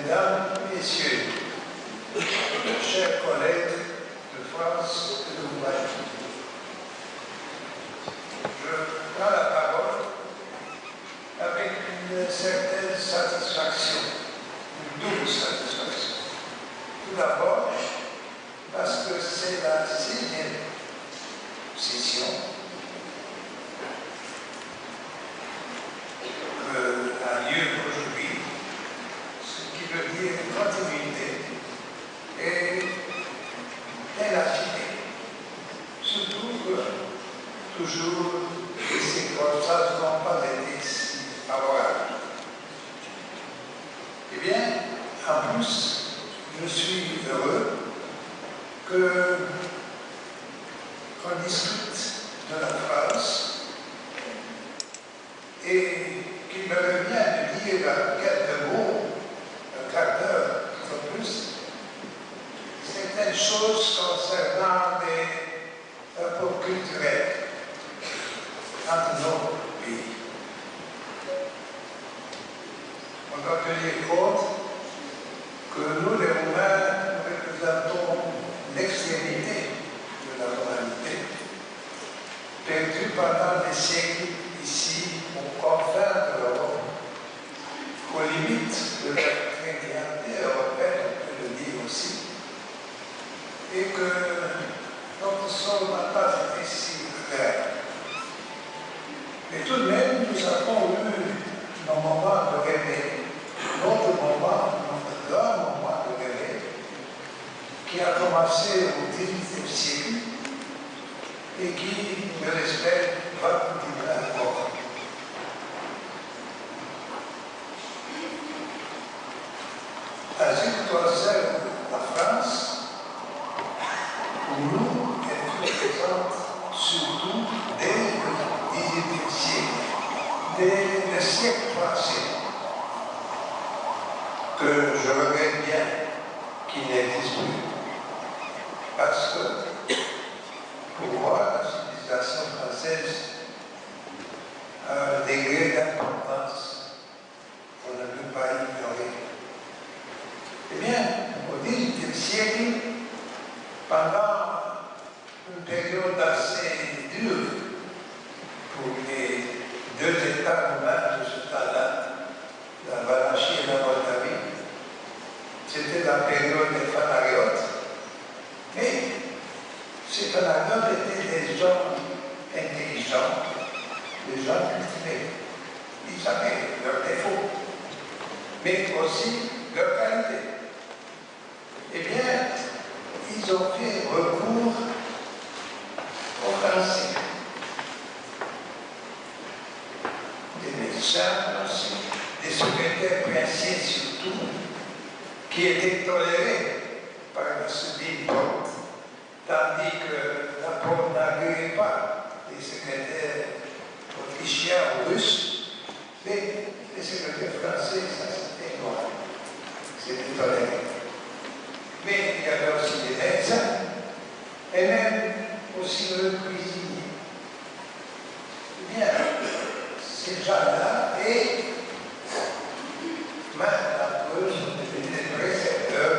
Mesdames, Messieurs, chers collègues de France et de Roumanie, je prends la parole avec une certaine satisfaction, une double satisfaction. Tout d'abord, parce que c'est la 6e session a lieu aujourd'hui, ce qui veut dire continuité et ténacité. Surtout que toujours les circonstances n'ont pas été si favorables. Eh bien, en plus, je suis heureux qu'on discute de la France et qu'il me revient de dire quelques mots, un quart d'heure, un peu plus, certaines choses concernant des rapports culturels entre nos pays. On doit tenir compte que nous, les Roumains, nous représentons l'extrémité de la moralité, perdue pendant des siècles ici, aux confins de l'Europe, aux limites de la chrétienté européenne, on peut le dire aussi, et que notre sol n'a pas été si clair. Mais tout de même, nous avons eu nos moments de réveil, notre moment, notre grand moment de réveil, qui a commencé au XVIIIe siècle et qui, je l'espère, va continuer encore. En ce qui concerne la France, pour nous, elle se présente surtout dès le XVIIIe siècle, dès le siècle passé, que je regrette bien qu'il n'existe plus. Parce que, pour moi, la civilisation française a un degré d'importance qu'on ne peut pas ignorer. Eh bien, au XVIIIe siècle, pendant une période assez dure pour les deux États roumains de ce temps-là, la Valachie et la Moldavie, c'était la période des Phanariotes, mais ces Phanariotes étaient des gens intelligents, des gens cultivés. Ils avaient leurs défauts, mais aussi leurs qualités. Eh bien, ils ont fait recours aux Français. Des médecins aussi, des secrétaires princiers surtout, qui étaient tolérés par la sublime porte, tandis que la porte n'agréait pas les secrétaires autrichiens ou russes, mais les secrétaires français, ça c'était noir, c'était toléré. Mais il y avait aussi des médecins, et même aussi le cuisinier. Eh bien, ces gens-là, et même d'entre eux sont devenus des précepteurs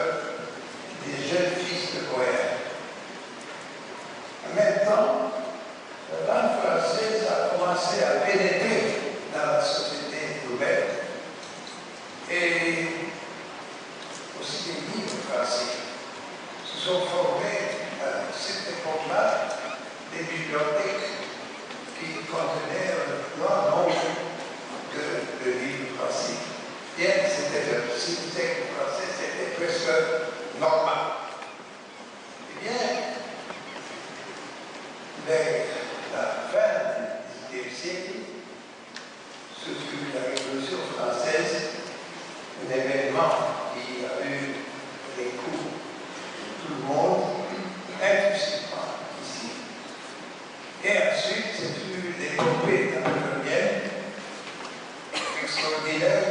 des jeunes fils de poètes. En même temps, la langue française a commencé à pénétrer dans la société roumaine et aussi des livres français se sont formés à cette époque-là des bibliothèques qui contenaient un grand nombre de livres français. Bien, c'était le siècle français, c'était presque normal. Eh bien, vers la fin du XVIIIe siècle, ce fut la Révolution française, un événement qui a eu des coups de tout le monde, inclusivement ici. Et ensuite, ce fut l'épopée napoléonienne, extraordinaire.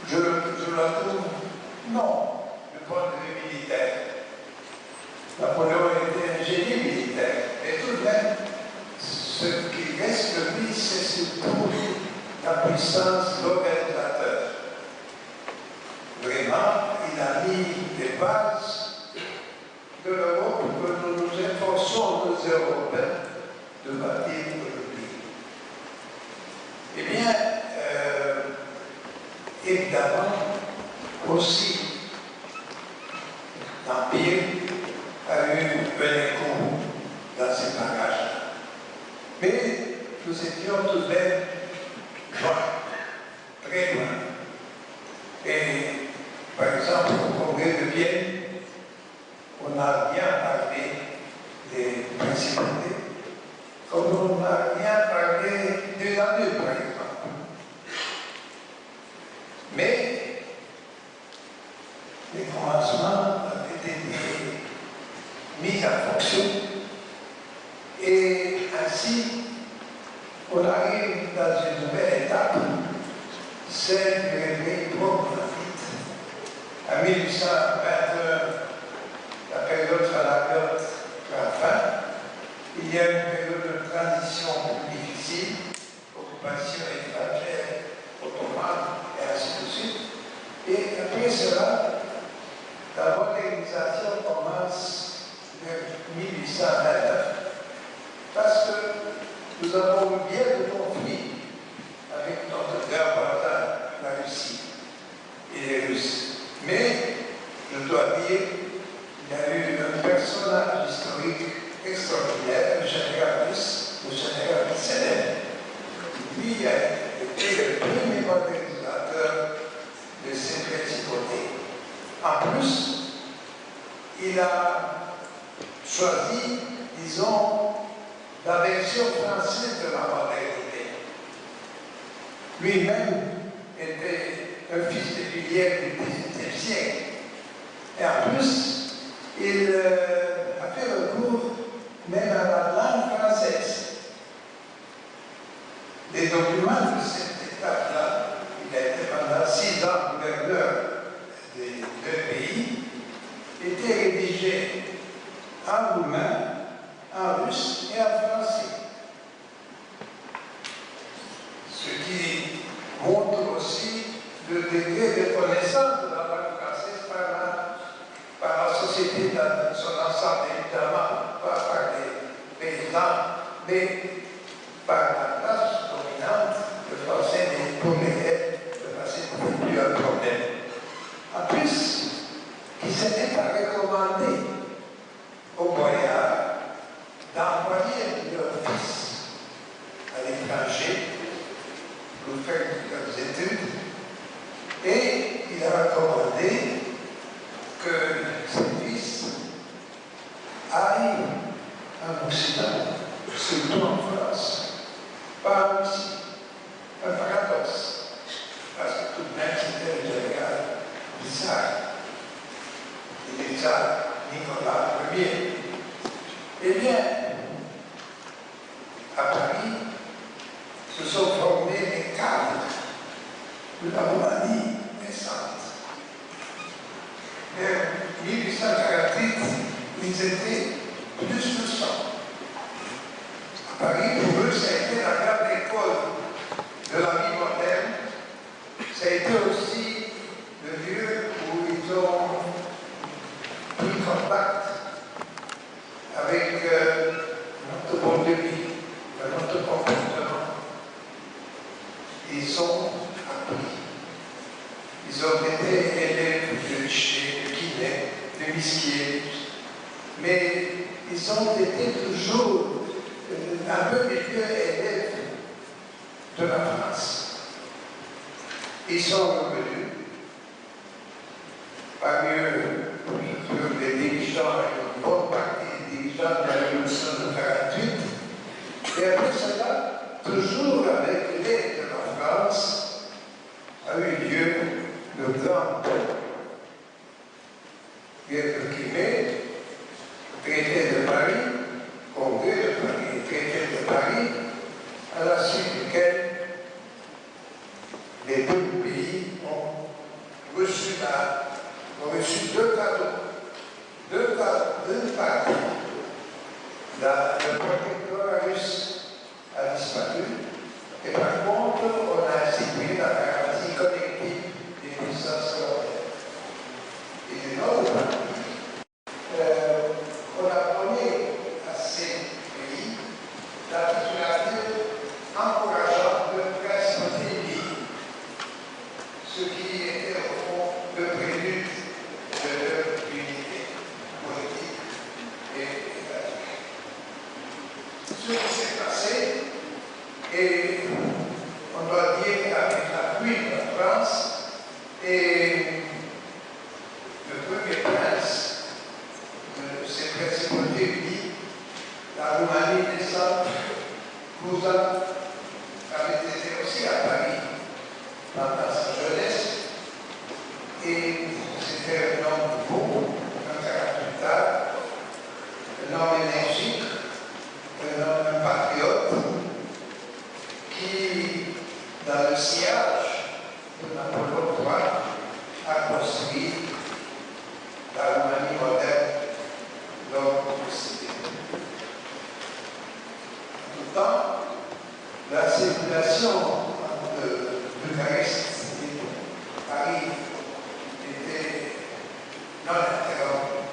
Je la trouve, non, du point de vue militaire. Napoléon était un génie militaire, mais tout de même, ce qui reste de lui, c'est surtout la puissance d'organisateur. il a mis les bases de l'Europe que nous nous efforçons, nous Européens, de bâtir aujourd'hui. Eh bien, évidemment, aussi, l'Empire a eu un écho dans ces bagages. Mais nous étions tout de même loin, très loin. Et par exemple, au Congrès de Vienne, on n'a rien parlé des principautés, comme on n'a rien parlé des Danube, par exemple. Mais les commencements avaient été mis en fonction et ainsi on arrive dans une nouvelle étape, celle du réveil proprement dit. En 1821, la période Falagotte prend fin. Il y a une période de transition plus difficile, occupation étrangère, ottomane, et ainsi de suite. Et après cela, la modernisation commence vers 1829, parce que nous avons eu bien de conflits avec notre grand voisin, la Russie et les Russes. Mais, je dois dire, il y a eu un personnage historique extraordinaire, le général russe, le général Célèbre. Lui a été le premier modernisateur de ces principautés. En plus, il a choisi, disons, la version française de la modernité. Lui-même était un fils de filière du XVIIIe siècle. Et en plus, il a fait recours même à la langue française. Les documents de cette étape-là, il a été pendant 6 ans gouverneur des 2 pays, étaient rédigés en roumain, en russe et en français. Ce qui montre aussi le degré de connaissance de la langue française par la société dans son ensemble, évidemment, pas par les paysans, mais par la classe dominante, le français n'est pour les élèves, le français n'est plus un problème. En plus, il s'était pas recommandé aux boyards d'envoyer leurs fils à l'étranger pour faire leurs études, et il a recommandé que ses fils aillent en Occident, surtout en France, pas en Russie. Un paradoxe, parce que tout de même c'était le général du tsar, et du tsar Nicolas Ier. Eh bien, à Paris, se sont formés les cadres de la Roumanie naissante. Vers 1848, ils étaient plus de 100. À Paris, pour eux, ça a été la grande école de la vie moderne. Ça a été aussi le lieu où ils ont pris contact avec notre mode de vie, notre comportement. Ils ont appris. Ils ont été élèves de Richer, de Quinet, de Misquier, mais ils ont été toujours un peu milieu élèves de la France. Ils sont revenus, parmi eux, les dirigeants, une bonne partie des dirigeants de la Révolution de 1948, et après cela, toujours avec l'aide de la France, a eu lieu le grand guerre de Crimée, traité de Paris, congrès de Paris, traité de Paris, à la suite duquel les 2 pays ont reçu 2 cadeaux. 2 parties. Le protectorat russe a disparu, et par contre, on a institué la garantie collective des puissances européennes. et notre pays, on apprenait à ces pays la titulature encourageant de principauté libre, ce qui était au fond le prélude de leur unité politique et étatique. Ce qui s'est passé, et on doit dire avec l'appui de la France, et le premier prince de ces principautés unies, la Roumanie des Sables, Cousin, avait été aussi à Paris pendant sa jeunesse, et c'était un homme beau, un caractère, un homme énergique, un patriote, qui, dans le sillage de Napoléon III, a construit la Roumanie moderne lors de cité. En tout temps, la circulation entre Bucarest et Paris était non interrompue,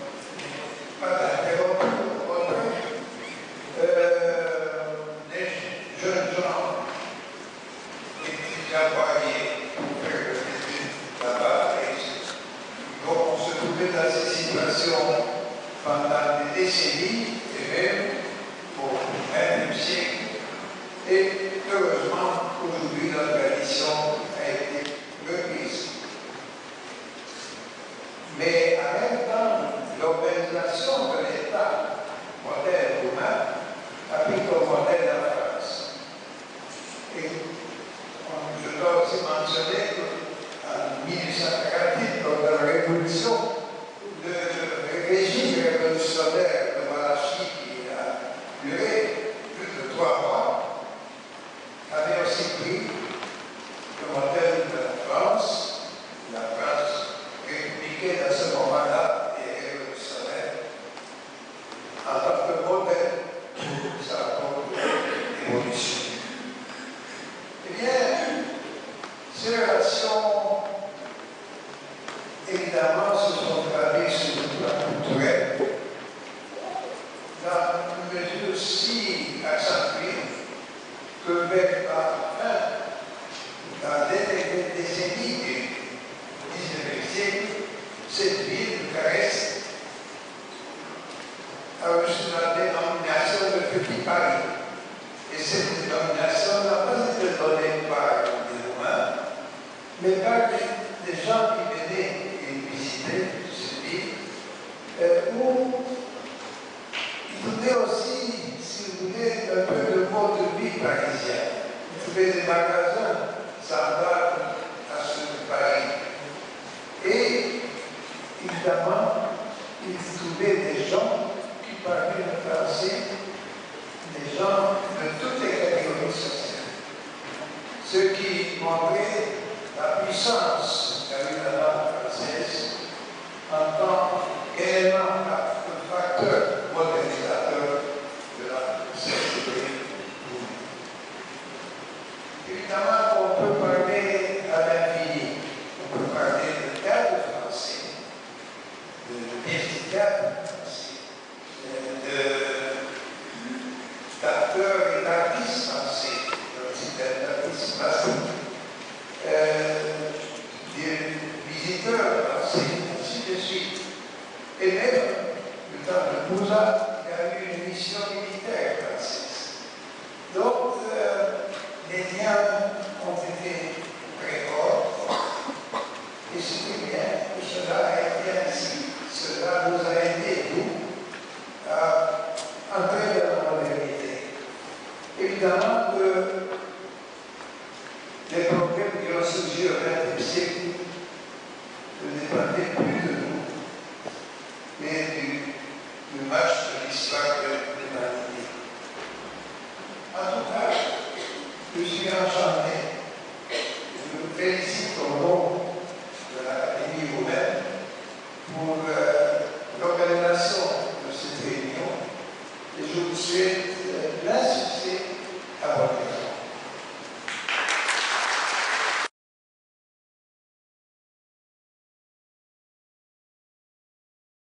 pas interrompue, au contraire. Les jeunes gens étaient envoyés pour faire des études là-bas et donc on se trouvait dans ces situations pendant des décennies et même au XXe siècle. Et heureusement, aujourd'hui, notre tradition a été reprise. Mais en même temps, l'organisation de l'État moderne roumain a pris comme modèle la France. Et je dois aussi mentionner qu'en 1848, lors de la Révolution, le régime révolutionnaire de monarchie qui a duré plus de 3 mois avait aussi pris le modèle de la France républicaine à ce moment-là et révolutionnaire, en tant que modèle pour sa propre évolution. Eh bien, ces relations, évidemment, se sont traduites sur le plan culturel, dans une mesure si accentuée que vers la fin, dans les décennies du XIXe siècle, cette ville, Bucarest, a reçu la dénomination de Petit Paris. Et cette dénomination n'a pas été donnée par les Romains, mais par des gens qui venaient et visitaient cette ville, où ils trouvaient aussi, si vous voulez, un peu de mode de vie parisien. Ils trouvaient des magasins semblables à ceux de Paris. Et, évidemment, ils trouvaient des gens qui parlaient le français, des gens de toutes les catégories sociales. Ce qui montrait la puissance qu'a eu la langue française en tant qu'élément, un facteur modernisateur de la société. Évidemment, on peut parler à l'infini. On peut parler de théâtre français, de pièces de théâtre français, d'acteurs et d'artistes français, d'artistes plastiques, des visiteurs français, ainsi de suite. Et même, le temps de Cousin, il y a eu une mission militaire française. Donc, les liens ont été très forts, et c'était bien que cela a été ainsi. Cela nous a aidé, nous, à entrer dans la modernité. Évidemment que les problèmes qui ont surgi au XXe siècle ne dépendaient plus de nous, mais du match de l'histoire de l'humanité. En tout cas, je suis enchanté